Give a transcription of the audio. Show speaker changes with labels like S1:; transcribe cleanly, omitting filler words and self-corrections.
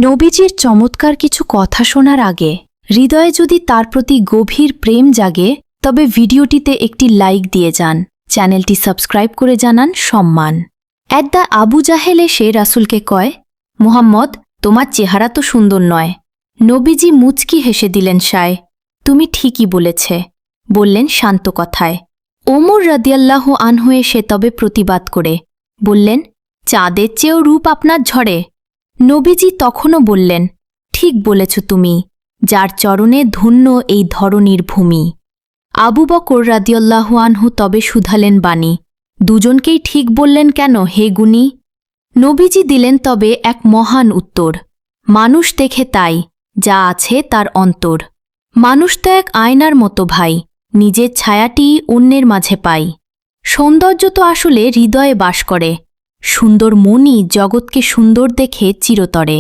S1: নবীজির চমৎকার কিছু কথা শোনার আগে হৃদয়ে যদি তার প্রতি গভীর প্রেম জাগে তবে ভিডিওটিতে একটি লাইক দিয়ে যান, চ্যানেলটি সাবস্ক্রাইব করে জানান সম্মান। একদা আবু জাহেল এসে রাসূলকে কয়, মুহাম্মদ, তোমার চেহারা তো সুন্দর নয়। নবীজি মুচকি হেসে দিলেন, সায়, তুমি ঠিকই বলেছে, বললেন শান্ত কথায়। ওমর রাদিয়াল্লাহু আনহু এসে তবে প্রতিবাদ করে বললেন, চাঁদের চেয়েও রূপ আপনার ঝরে। নবীজি তখনও বললেন, ঠিক বলেছ তুমি, যার চরণে ধন্য এই ধরনীর ভূমি। আবু বকর রাদিয়াল্লাহু আনহু তবে শুধালেন বাণী, দুজনকেই ঠিক বললেন কেন হে গুণী? নবীজি দিলেন তবে এক মহান উত্তর, মানুষ দেখে তাই, যা আছে তার অন্তর। মানুষ তো এক আয়নার মতো ভাই, নিজের ছায়াটি অন্যের মাঝে পাই। সৌন্দর্য তো আসলে হৃদয়ে বাস করে, সুন্দর মনই জগৎকে সুন্দর দেখে চিরতরে।